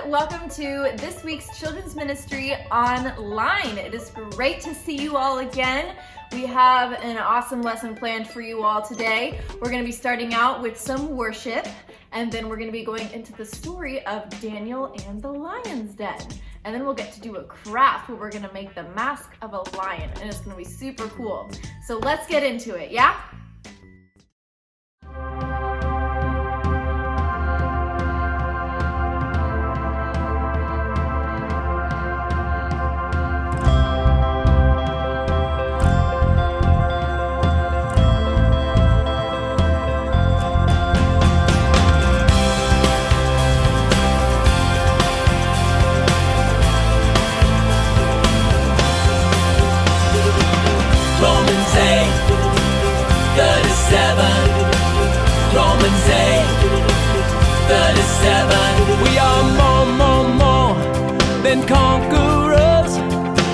Welcome to this week's Children's Ministry Online. It is great to see you all again. We have an awesome lesson planned for you all today. We're going to be starting out with some worship, and then we're going to be going into the story of Daniel and the lion's den. And then we'll get to do a craft where we're going to make the mask of a lion, and it's going to be super cool. So let's get into it, yeah? Romans 8:37. We are more than conquerors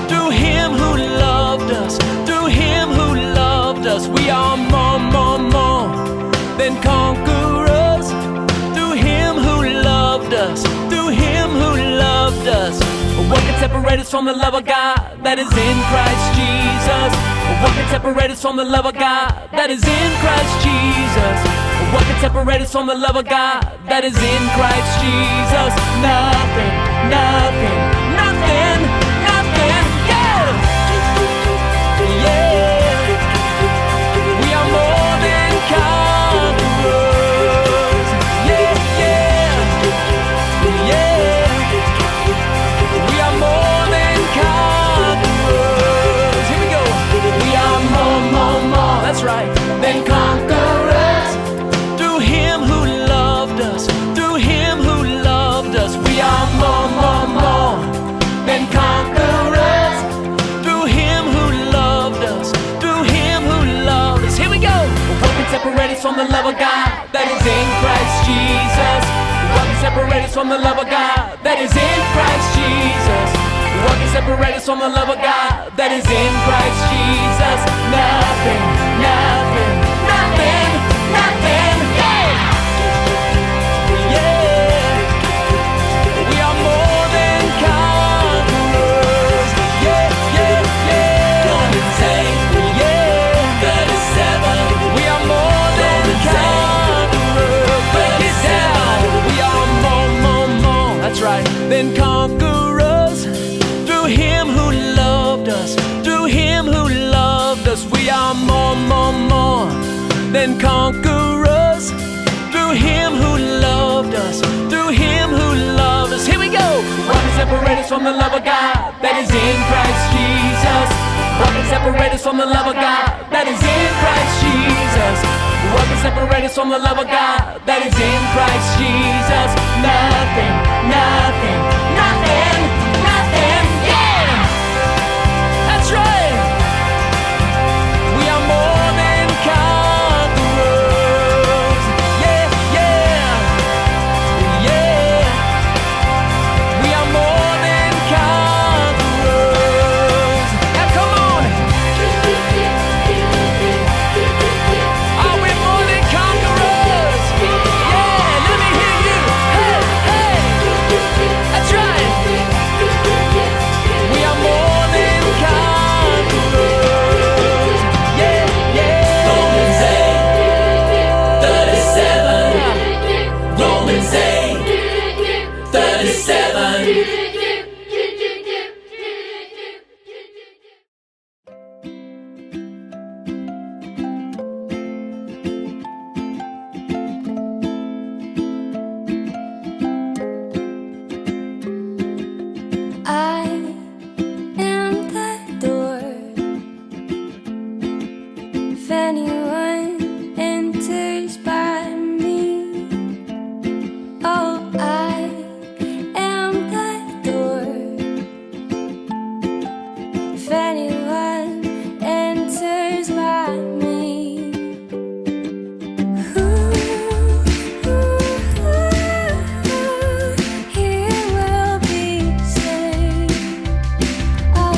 through Him who loved us. Through Him who loved us. We are more than conquerors through Him who loved us. Through Him who loved us. What can separate us from the love of God that is in Christ Jesus? What can separate us from the love of God that is in Christ Jesus? What can separate us from the love of God that is in Christ Jesus? Nothing, nothing, nothing, nothing, yeah! Yeah! We are more than conquerors. Yeah, yeah, yeah! We are more than conquerors. Here we go. We are more, that's right, than conquerors. Through Him who loved us. Through Him who loved us. We are more than conquerors. Through Him who loved us. Through Him who loved us. Here we go. What can separate us from the love of God that is in Christ Jesus? What can separate us from the love of God that is in Christ Jesus? What can separate us from the love of God that is in Christ Jesus? Nothing, nothing, nothing, nothing, yeah! Yeah! We are more than conquerors. Yeah, yeah, yeah! Romans 8:37. We are more than conquerors. Break it down. We are more, that's right, than conquerors. Through Him who loved us. Through Him who loved us. We are more than conquerors. Through Him who loved us. Through Him who loved us. Here we go. What can separate us from the love of God that is in Christ Jesus? What can separate us from the love of God that is in Christ Jesus? What can separate us from the love of God that is in Christ Jesus? Nothing, nothing, nothing, nothing, yeah! That's right! We are more than conquerors. Yeah, yeah, yeah. We are more than conquerors. Now come on! Are we more than conquerors? Yeah, let me hear you. Hey, hey. That's right. We are more than conquerors. Yeah, yeah. Romans 8:37. Romans 8:37. I am the door. If anyone enters by me, oh, I am the door. If anyone enters by me, he will be saved. Oh,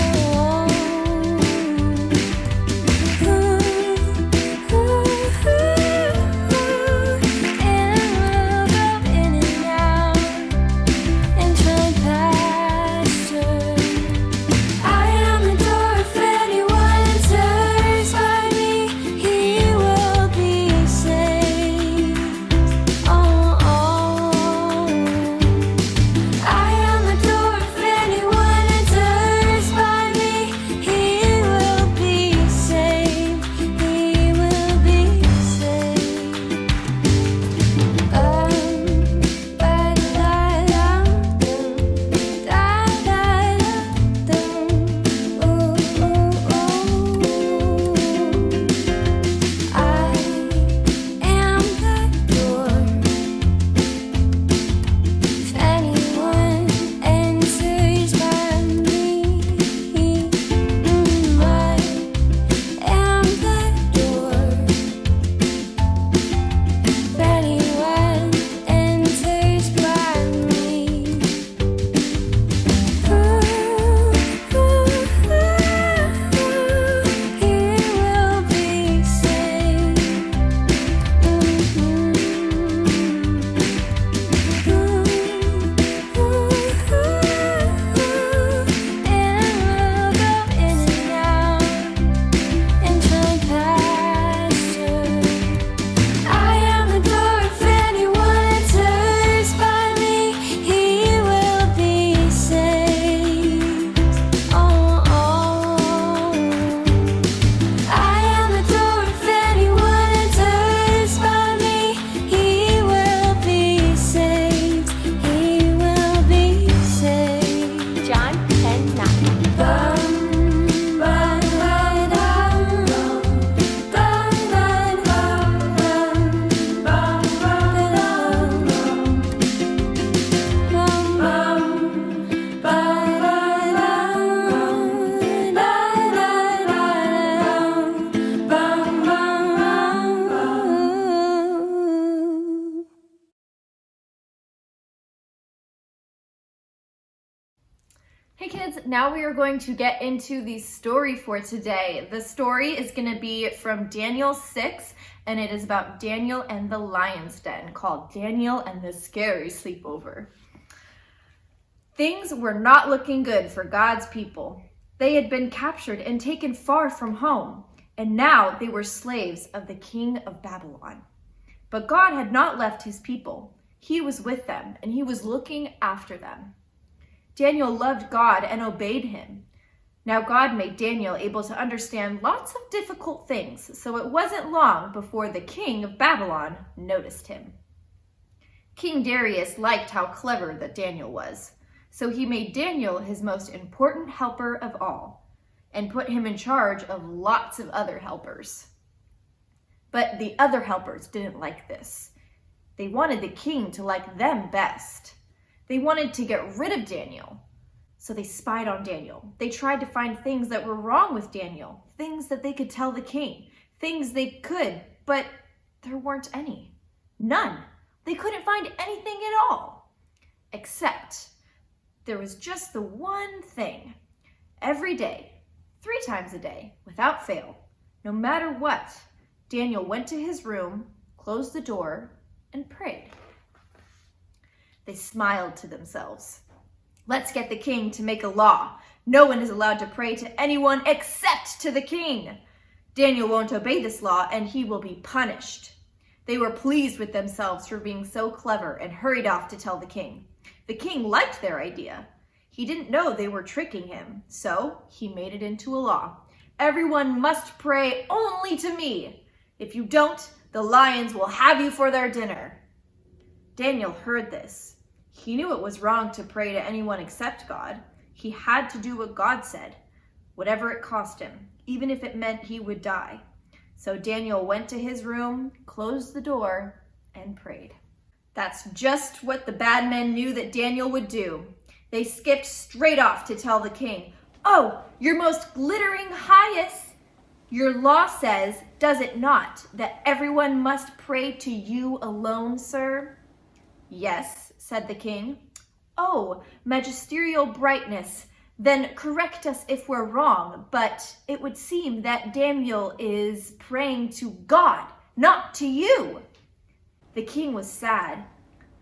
Hey kids, now we are going to get into the story for today. The story is going to be from Daniel 6, and it is about Daniel and the lion's den, called Daniel and the Scary Sleepover. Things were not looking good for God's people. They had been captured and taken far from home, and now they were slaves of the king of Babylon. But God had not left his people. He was with them, and he was looking after them. Daniel loved God and obeyed him. Now God made Daniel able to understand lots of difficult things, so it wasn't long before the king of Babylon noticed him. King Darius liked how clever that Daniel was, so he made Daniel his most important helper of all, and put him in charge of lots of other helpers. But the other helpers didn't like this. They wanted the king to like them best. They wanted to get rid of Daniel, so they spied on Daniel. They tried to find things that were wrong with Daniel, things that they could tell the king, things they could, but there weren't any. None. They couldn't find anything at all. Except there was just the one thing. Every day, 3 times a day, without fail, no matter what, Daniel went to his room, closed the door, and prayed. They smiled to themselves. Let's get the king to make a law. No one is allowed to pray to anyone except to the king. Daniel won't obey this law, and he will be punished. They were pleased with themselves for being so clever and hurried off to tell the king. The king liked their idea. He didn't know they were tricking him, so he made it into a law. Everyone must pray only to me. If you don't, the lions will have you for their dinner. Daniel heard this. He knew it was wrong to pray to anyone except God. He had to do what God said, whatever it cost him, even if it meant he would die. So Daniel went to his room, closed the door, and prayed. That's just what the bad men knew that Daniel would do. They skipped straight off to tell the king, "Oh, your most glittering highness, your law says, does it not, that everyone must pray to you alone, sir?" "Yes," said the king. "Oh, magisterial brightness, then correct us if we're wrong, but it would seem that Daniel is praying to God, not to you." The king was sad.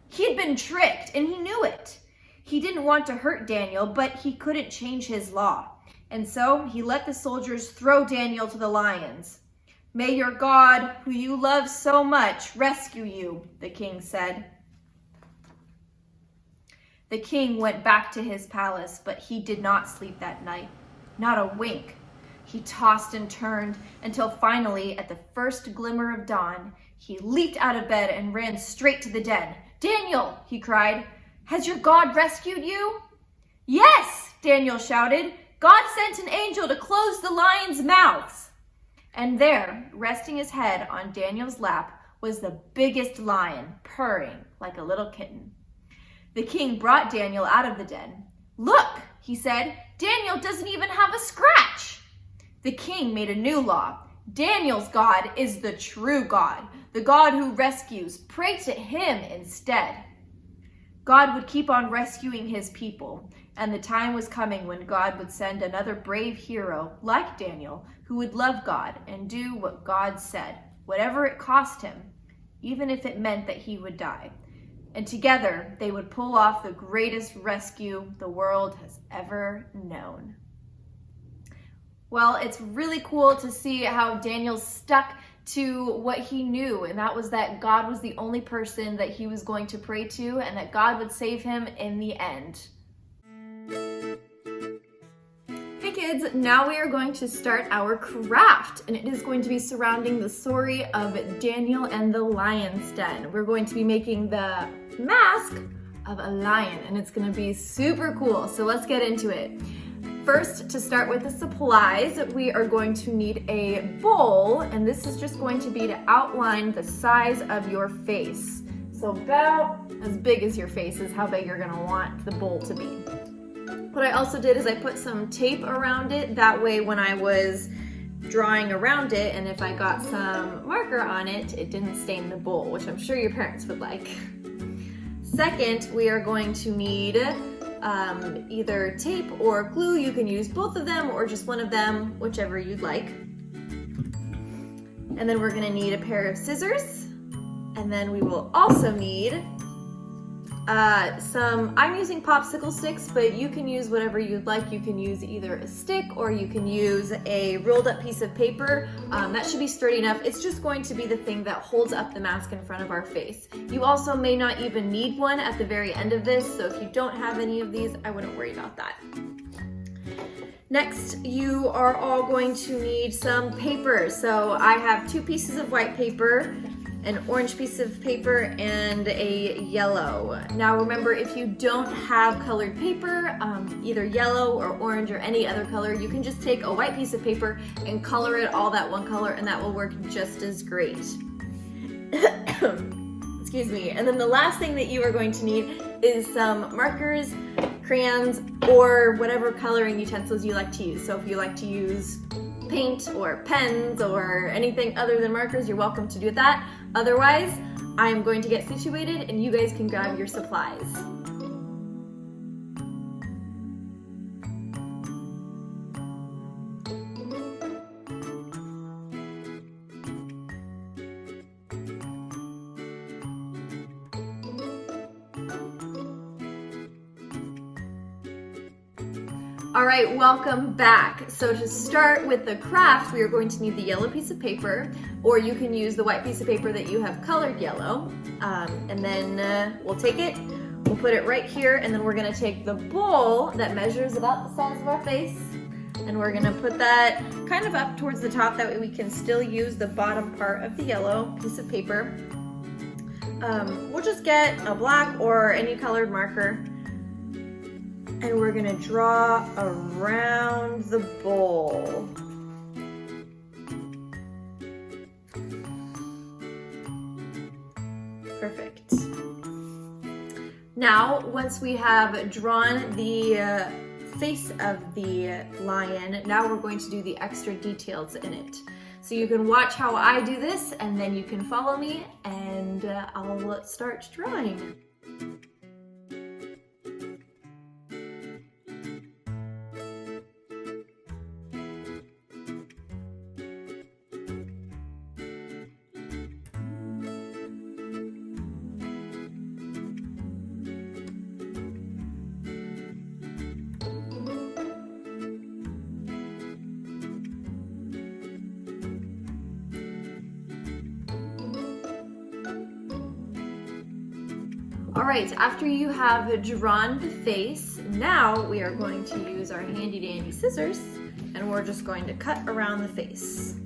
He'd been tricked, and he knew it. He didn't want to hurt Daniel, but he couldn't change his law. And so he let the soldiers throw Daniel to the lions. "May your God, who you love so much, rescue you," the king said. The king went back to his palace, but he did not sleep that night. Not a wink. He tossed and turned until finally, at the first glimmer of dawn, he leaped out of bed and ran straight to the den. "Daniel," he cried, "has your God rescued you?" "Yes," Daniel shouted. "God sent an angel to close the lions' mouths." And there, resting his head on Daniel's lap, was the biggest lion, purring like a little kitten. The king brought Daniel out of the den. "Look," he said, "Daniel doesn't even have a scratch." The king made a new law. Daniel's God is the true God, the God who rescues. Pray to him instead. God would keep on rescuing his people, and the time was coming when God would send another brave hero like Daniel who would love God and do what God said, whatever it cost him, even if it meant that he would die. And together they would pull off the greatest rescue the world has ever known. Well, it's really cool to see how Daniel stuck to what he knew, and that was that God was the only person that he was going to pray to, and that God would save him in the end. Hey kids, now we are going to start our craft, and it is going to be surrounding the story of Daniel and the lion's den. We're going to be making the mask of a lion, and it's going to be super cool, so let's get into it. First, to start with the supplies, we are going to need a bowl, and this is just going to be to outline the size of your face. So about as big as your face is how big you're going to want the bowl to be. What I also did is I put some tape around it, that way when I was drawing around it and if I got some marker on it, it didn't stain the bowl, which I'm sure your parents would like. Second, we are going to need either tape or glue. You can use both of them or just one of them, whichever you'd like. And then we're gonna need a pair of scissors. And then we will also need I'm using popsicle sticks, but you can use whatever you'd like. You can use either a stick or you can use a rolled up piece of paper. That should be sturdy enough. It's just going to be the thing that holds up the mask in front of our face. You also may not even need one at the very end of this, so if you don't have any of these, I wouldn't worry about that. Next, you are all going to need some paper. So I have 2 pieces of white paper, an orange piece of paper, and a yellow. Now remember, if you don't have colored paper, either yellow or orange or any other color, you can just take a white piece of paper and color it all that one color, and that will work just as great. Excuse me. And then the last thing that you are going to need is some markers, crayons, or whatever coloring utensils you like to use. So if you like to use paint or pens or anything other than markers, you're welcome to do that. Otherwise, I'm going to get situated and you guys can grab your supplies. All right, welcome back. So to start with the craft, we are going to need the yellow piece of paper, or you can use the white piece of paper that you have colored yellow. And then we'll take it, we'll put it right here, and then we're gonna take the bowl that measures about the size of our face, and we're gonna put that kind of up towards the top, that way we can still use the bottom part of the yellow piece of paper. We'll just get a black or any colored marker, and we're gonna draw around the bowl. Perfect. Now, once we have drawn the face of the lion, now we're going to do the extra details in it. So you can watch how I do this, and then you can follow me, and I'll start drawing. All right, after you have drawn the face, now we are going to use our handy dandy scissors, and we're just going to cut around the face.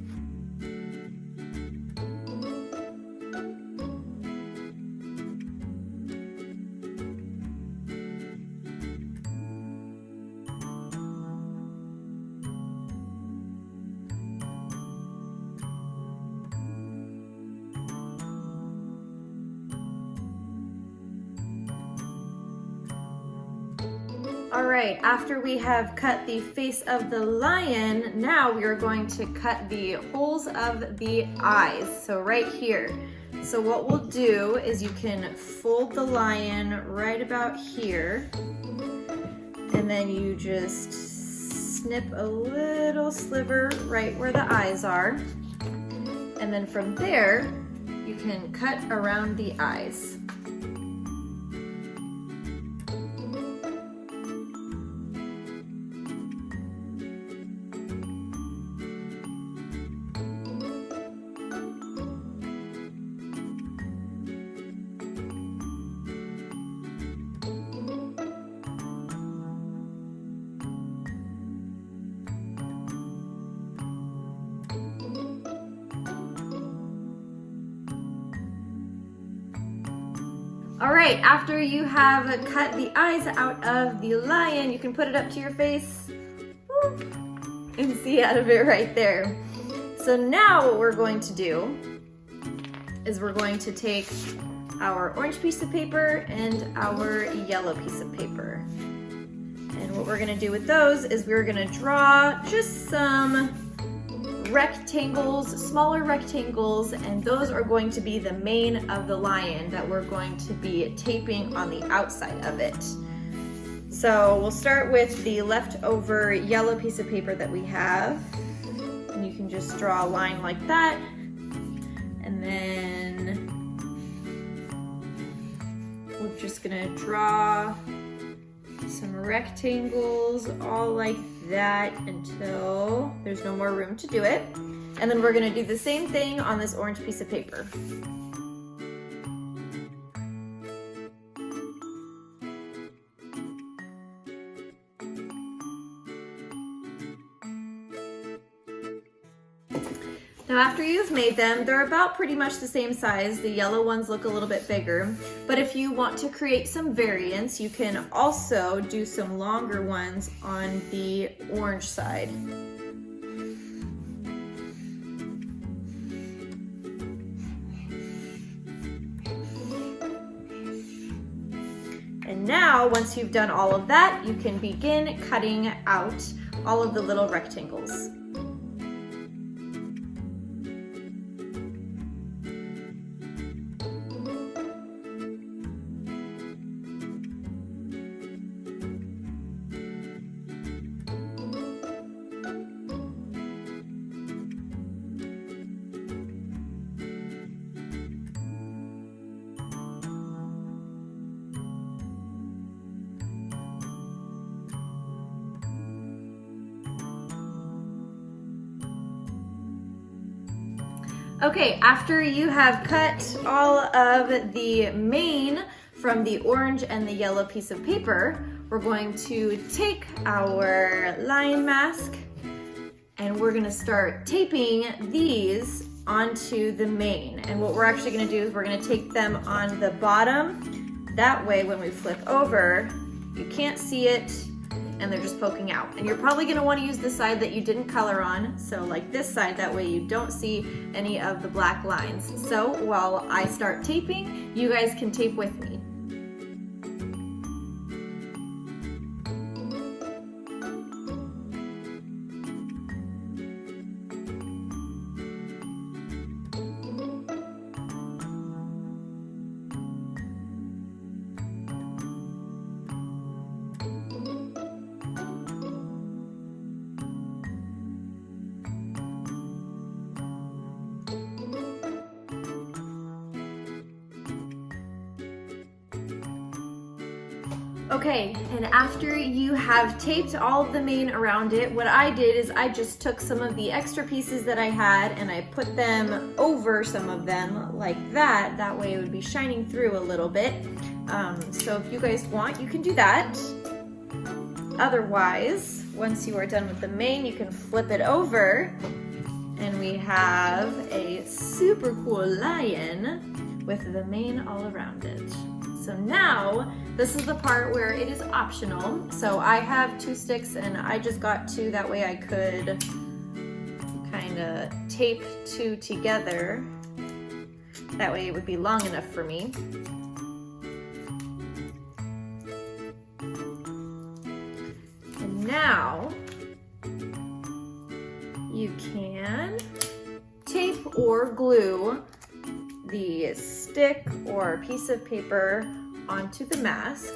All right, after we have cut the face of the lion, now we are going to cut the holes of the eyes, so right here. So what we'll do is you can fold the lion right about here, and then you just snip a little sliver right where the eyes are, and then from there, you can cut around the eyes. All right, after you have cut the eyes out of the lion, you can put it up to your face and see out of it right there. So now what we're going to do is we're going to take our orange piece of paper and our yellow piece of paper. And what we're gonna do with those is we're gonna draw just some rectangles, smaller rectangles, and those are going to be the mane of the lion that we're going to be taping on the outside of it. So we'll start with the leftover yellow piece of paper that we have. And you can just draw a line like that. And then we're just gonna draw some rectangles all like that until there's no more room to do it. And then we're gonna do the same thing on this orange piece of paper. Now after you've made them, they're about pretty much the same size. The yellow ones look a little bit bigger, but if you want to create some variance, you can also do some longer ones on the orange side. And now, once you've done all of that, you can begin cutting out all of the little rectangles. Okay, after you have cut all of the mane from the orange and the yellow piece of paper, we're going to take our lion mask and we're gonna start taping these onto the mane. And what we're actually gonna do is we're gonna take them on the bottom. That way, when we flip over, you can't see it and they're just poking out. And you're probably gonna wanna use the side that you didn't color on, so like this side, that way you don't see any of the black lines. So while I start taping, you guys can tape with me. Okay, and after you have taped all of the mane around it, what I did is I just took some of the extra pieces that I had and I put them over some of them like that. That way it would be shining through a little bit. So if you guys want, you can do that. Otherwise, once you are done with the mane, you can flip it over and we have a super cool lion with the mane all around it. So now, this is the part where it is optional. So I have 2 sticks and I just got 2, that way I could kind of tape 2 together. That way it would be long enough for me. And now, you can tape or glue the stick or piece of paper onto the mask.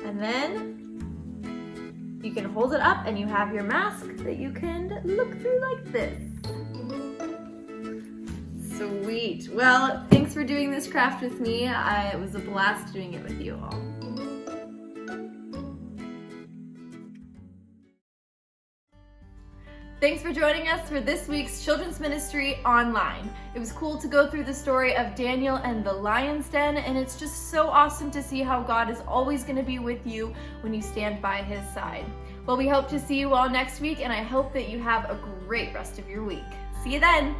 And then you can hold it up and you have your mask that you can look through like this. Sweet. Well, thanks for doing this craft with me. It was a blast doing it with you all. Thanks for joining us for this week's Children's Ministry Online. It was cool to go through the story of Daniel and the lion's den, and it's just so awesome to see how God is always going to be with you when you stand by his side. Well, we hope to see you all next week, and I hope that you have a great rest of your week. See you then.